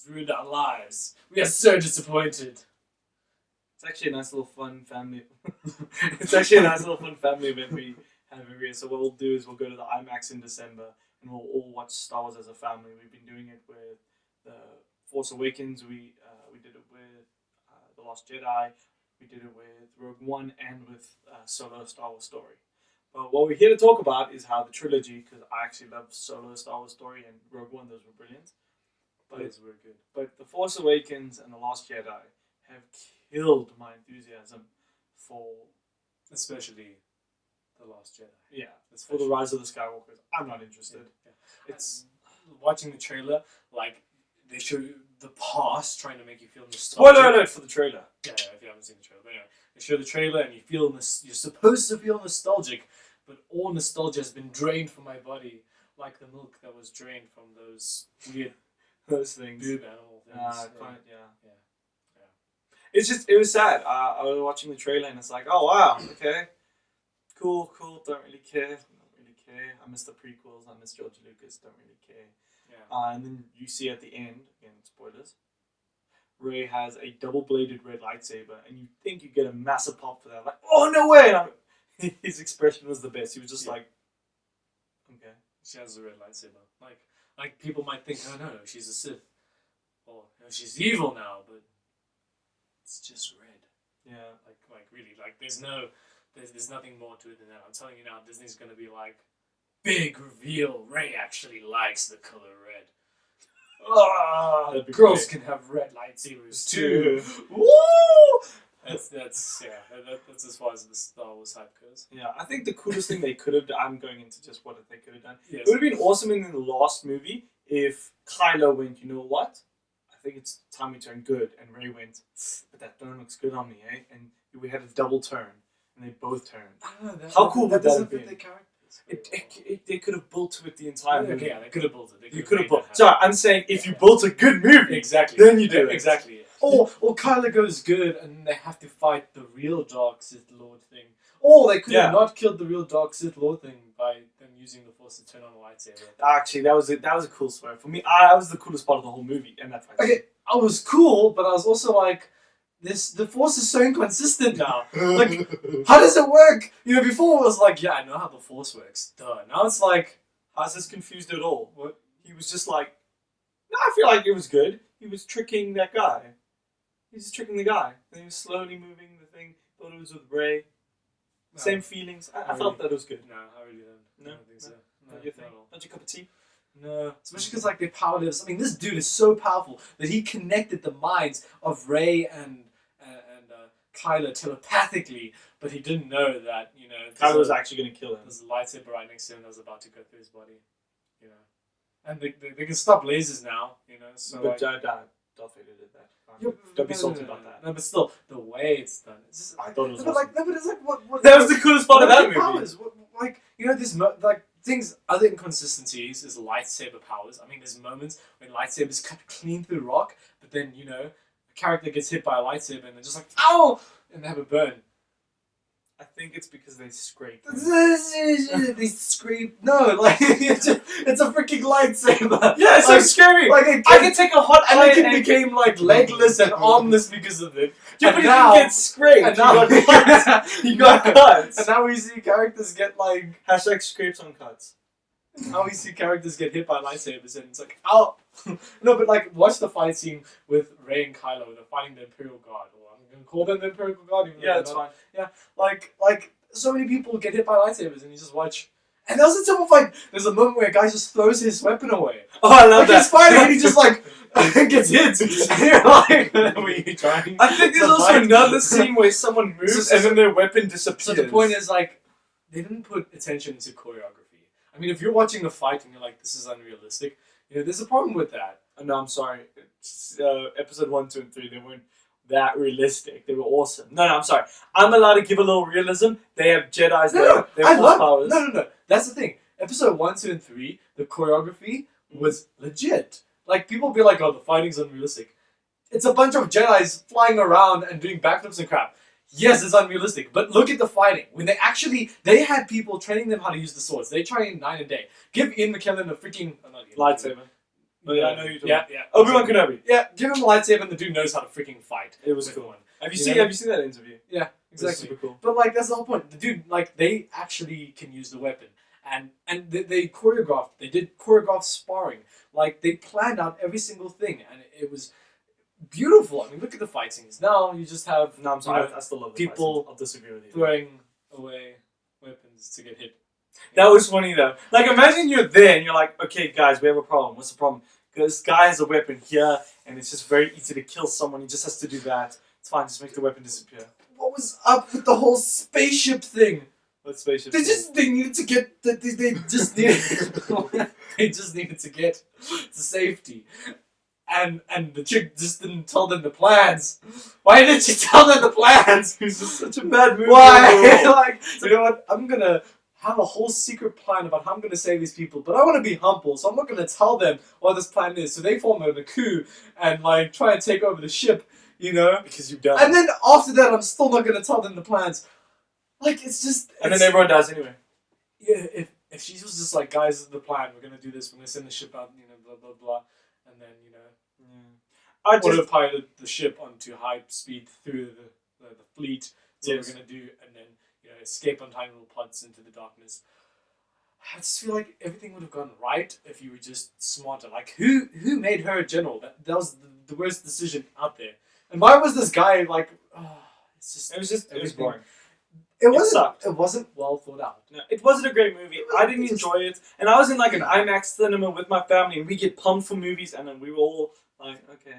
Ruined our lives. We are so disappointed. It's actually a nice little fun family. It's actually a nice little fun family event we have every year. So what we'll do is we'll go to the IMAX in December and we'll all watch Star Wars as a family. We've been doing it with the Force Awakens. We did it with the Lost Jedi. We did it with Rogue One and with Solo Star Wars Story. But what we're here to talk about is how the trilogy, because I actually love Solo Star Wars Story and Rogue One, those were brilliant. Those were good. But The Force Awakens and The Lost Jedi have killed my enthusiasm for, Especially The Last Jedi. yeah, for the Rise of the Skywalkers. I'm not interested. Yeah. It's Watching the trailer, like, they show you the past, trying to make you feel nostalgic. spoiler alert for the trailer. Yeah, if you haven't seen the trailer. But anyway, they show the trailer and you feel you're supposed to feel nostalgic, but all nostalgia has been drained from my body, like the milk that was drained from those weird Those things. boob animal things. Yeah. It's just, it was sad. I was watching the trailer and it's like, oh wow, okay, cool, don't really care. I miss the prequels. I miss George Lucas. Don't really care. Yeah. And then you see at the end, again, spoilers, Rey has a double-bladed red lightsaber, and you think you get a massive pop for that. Like, oh no way! And his expression was the best. He was just like, okay. She has a red lightsaber. Like people might think, oh no, she's a Sith. Or she's evil now, but it's just red. Yeah. Like really, like there's nothing more to it than that. I'm telling you now, Disney's gonna be like, big reveal, Rey actually likes the color red. Girls can have red lightsabers too. Woo! That's as far as the Star Wars hype goes. Yeah, I think the coolest thing they could have done, I'm going into just what they could have done. Yes. It would have been awesome in the last movie if Kylo went, you know what? I think it's time we turn good. And Rey went, but that turn looks good on me, eh? And we had a double turn. And they both turned. I don't know, How cool would that have fit been? their characters. They could have built to it the entire movie. Yeah, they could have built it. You could have built. Sorry, I'm saying if you built a good movie, Exactly. then you do it. Exactly. Or Kylo goes good and they have to fight the real Dark Sith Lord thing. Or they could have not killed the real Dark Sith Lord thing by them using the Force to turn on the lightsaber. Actually, that was a cool story for me. That was the coolest part of the whole movie, and that's Okay, I was cool, but I was also like, the Force is so inconsistent now. Like, how does it work? You know, before it was like, yeah, I know how the Force works. Duh. Now it's like, I was just confused at all. What? He was just like, no, I feel like it was good. He was tricking that guy. He was just tricking the guy. And he was slowly moving the thing. Thought it was with Rey. No. Same feelings. I felt that was good. No, I really don't. No? I don't think so. No, Not your thing? not at all. Not your cup of tea? No, especially because like they're powerless. I mean, this dude is so powerful that he connected the minds of Rey and Kylo telepathically, but he didn't know that Kylo was actually going to kill him. There's a lightsaber right next to him that was about to go through his body, and they can stop lasers now, So But like, Darth Vader did that. yeah, Don't be no, salty no, about no, that. No, but still, the way it's done. It's just, I thought it was no, but awesome. like, no, but it's like what That was the coolest part of what that are movie. the powers? There's like things. Other inconsistencies is lightsaber powers. I mean, there's moments when lightsabers cut clean through rock, but then a character gets hit by a lightsaber and they're just like, ow, and they have a burn. I think it's because they scraped. They scream. No, like it's a freaking lightsaber. Yeah, it's like scary. Like I can take a hot and iron it became like legless and armless because of it. Yeah, And but now- you didn't get scraped. And now you got cuts. You got cuts. And now we see characters get like. Hashtag scrapes on cuts. Now we see characters get hit by lightsabers and it's like, ow! No, but like, watch the fight scene with Rey and Kylo. They're fighting the Imperial Guard. Or I'm going to call them the Imperial Guard. Even though Yeah, they're that's not. fine. Yeah, like so many people get hit by lightsabers and you just watch. And that was a type of fight. There's a moment where a guy just throws his weapon away. Oh, I love Like that. he's fighting and he just like gets hit. And you're like, were you trying? I think there's to also fight? another scene where someone moves So- and then their weapon disappears. So the point is like, they didn't put attention to choreography. I mean, if you're watching a fight and you're like, this is unrealistic, there's a problem with that. No, I'm sorry. It's, episode 1, 2, and 3, they weren't that realistic. They were awesome. No, I'm sorry. I'm allowed to give a little realism. They have Jedis. They have force powers. No. That's the thing. Episode 1, 2, and 3, the choreography was legit. Like, people be like, oh, the fighting's unrealistic. It's a bunch of Jedis flying around and doing backflips and crap. Yes, it's unrealistic, but look at the fighting. When they had people training them how to use the swords. They train night and day. Give Ian McKellen a freaking lightsaber. But yeah, I know you do. Yeah. Obi-Wan Kenobi. Yeah, give him a lightsaber and the dude knows how to freaking fight. It was cool. Have you seen that interview? Yeah, exactly. Super cool. But like that's the whole point. The dude, like, they actually can use the weapon. And they choreographed. They did choreographed sparring. Like, they planned out every single thing, and it was beautiful. I mean, look at the fight scenes. Now you just have No, I'm sorry. I still love the people I'll disagree with you. throwing away weapons to get hit. That was funny though. Like, imagine you're there and you're like, okay, guys, we have a problem. What's the problem? Because this guy has a weapon here, and it's just very easy to kill someone. He just has to do that. It's fine. Just make the weapon disappear. What was up with the whole spaceship thing? What spaceship? They needed to get they just needed they just needed to get to safety. And the chick just didn't tell them the plans. Why didn't she tell them the plans? It's just such a bad movie. Why? Like, you know what? I'm gonna have a whole secret plan about how I'm gonna save these people, but I want to be humble, so I'm not gonna tell them what this plan is. So they form a coup and like try and take over the ship, you know? Because you've done. And then after that, I'm still not gonna tell them the plans. Like, it's just. And then everyone dies anyway. Yeah, if she was just like, guys, this is the plan. We're gonna do this. We're gonna send the ship out. You know, blah blah blah, and then I just autopilot the ship onto high speed through the fleet. That's what we're gonna do, and then escape on tiny little pods into the darkness. I just feel like everything would have gone right if you were just smarter. Like, who made her a general? That was the worst decision out there. And why was this guy like? It was boring. It sucked. It wasn't well thought out. No, it wasn't a great movie. I didn't enjoy it, and I was in like an IMAX cinema with my family, and we get pumped for movies, and then we were all like, okay.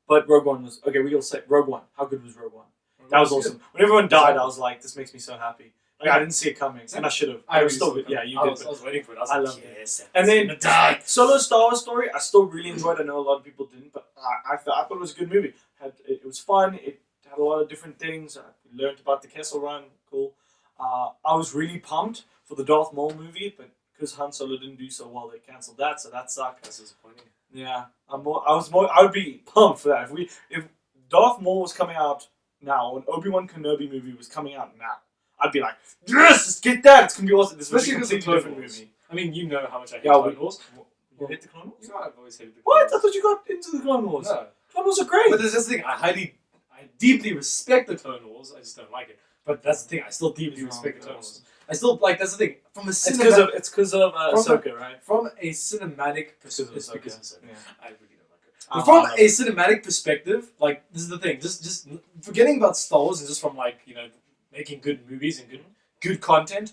But Rogue One was okay. We all say Rogue One. How good was Rogue One? That was awesome. When everyone died, I was like, this makes me so happy. Like, I didn't see it coming, and I should have. I was still good. Yeah, you did. I was waiting for it. I like, loved yes, it. And then Solo Star Wars Story, I still really enjoyed. I know a lot of people didn't, but I thought it was a good movie. It was fun. It had a lot of different things. I learned about the Kessel Run. Cool. I was really pumped for the Darth Maul movie, but because Han Solo didn't do so well, they cancelled that, so that sucked. That's disappointing. Yeah, I would be pumped for that. If Darth Maul was coming out now, an Obi-Wan Kenobi movie was coming out now, I'd be like, yes, let's get that. It's gonna be awesome. This is a completely different movie. I mean, you know how much I hate Clone Wars. You hate the Clone Wars? You know, I've always hated the Clone Wars. What? I thought you got into the Clone Wars. No. Clone Wars are great. But there's this thing. I deeply respect the Clone Wars. I just don't like it. But that's the thing. I still deeply respect the Clone Wars. I still like. That's the thing. From a it's because of Ahsoka, right? From a cinematic perspective, it's because of Ahsoka. Yeah. I really don't like it. But from a cinematic perspective, like, this is the thing. Just forgetting about Star Wars and just from like making good movies and good content.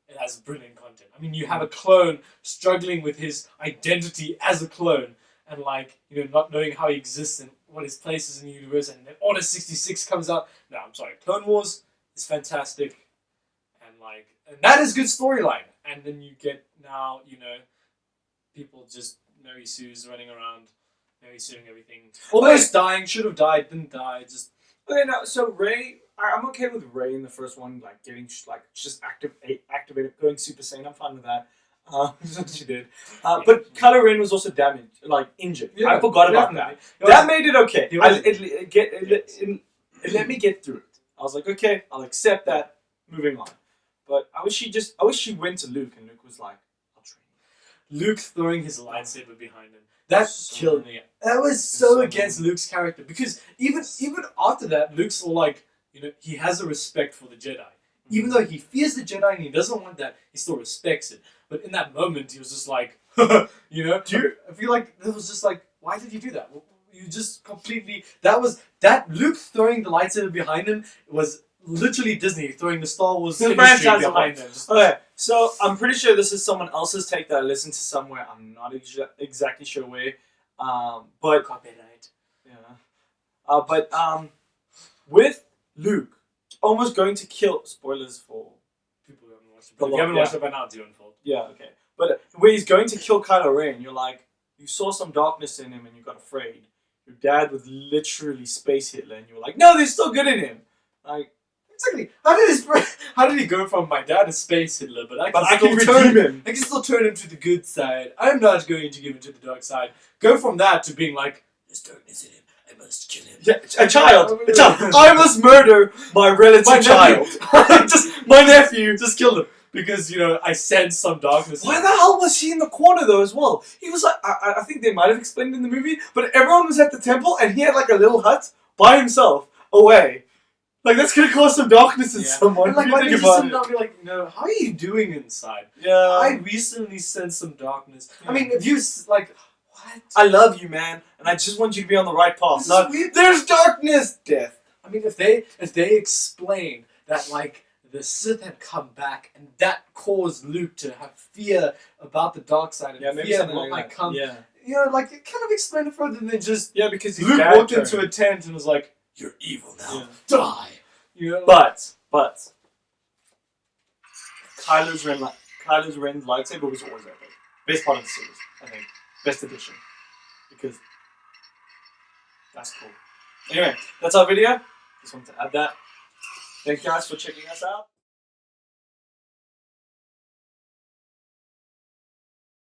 It has brilliant content. I mean, you have a clone struggling with his identity as a clone, and like not knowing how he exists and what his place is in the universe, and then Order 66 comes out. No, I'm sorry. Clone Wars is fantastic, and that is good storyline. And then you get now, people just Mary Sue's running around, Mary Sueing everything, almost dying, should have died, didn't die. Just okay. Now, so Rey, I'm okay with Rey in the first one, like getting just activated, going Super Saiyan. I'm fine with that. She did. But Kylo Ren was also damaged, like injured. Yeah, I forgot about that. That made it okay. It let me get through it. I was like, okay, I'll accept that. Moving on. But I wish she went to Luke and Luke was like, I'll train you. Luke throwing his lightsaber behind him. That killed me. That was so against Luke's character, because even after that, Luke's all like, he has a respect for the Jedi. Even though he fears the Jedi and he doesn't want that, he still respects it. But in that moment, he was just like, I feel like it was just like, why did you do that? You just completely, that Luke throwing the lightsaber behind him was literally Disney throwing the Star Wars franchise behind them. Okay, so I'm pretty sure this is someone else's take that I listened to somewhere. I'm not exactly sure where. But copyright. Yeah. With Luke almost going to kill. Spoilers for people who haven't watched it. If you haven't watched it by now, it's your own fault. Yeah. Okay. But where he's going to kill Kylo Ren, you're like, you saw some darkness in him and you got afraid. Your dad was literally space Hitler, and you were like, no, there's still good in him. Like. Exactly. How did he go from my dad to space Hitler, but I can redeem him. I can still turn him to the good side. I'm not going to give him to the dark side. Go from that to being like, there's darkness in him. I'm must kill him. Yeah, a child. I must murder my relative My child. Just my nephew. Just kill him. Because, you know, I sense some darkness. Why the hell was he in the corner though as well? He was like, I think they might have explained in the movie, but everyone was at the temple and he had like a little hut by himself away. Like that's gonna cause some darkness in someone. And, like, if why you did think you about sit it. down and be like, you know, how are you doing inside? Yeah. I recently sensed some darkness. Yeah. I mean, if you, like, what? I love you, man, and I just want you to be on the right path. This Not, is weird. there's darkness, death. I mean, if they explained that, like, the Sith had come back and that caused Luke to have fear about the dark side and Maybe fear something what like might that. come. Yeah. You know, like, it kind of explained it further than just Because his Luke dad walked turned. into a tent and was like, "You're evil now, Yeah. die." You know, But Kylo's Ren's lightsaber was always epic. Best part of the series, I think. Best edition. Because that's cool. Anyway, that's our video. Just wanted to add that. Thank you guys for checking us out.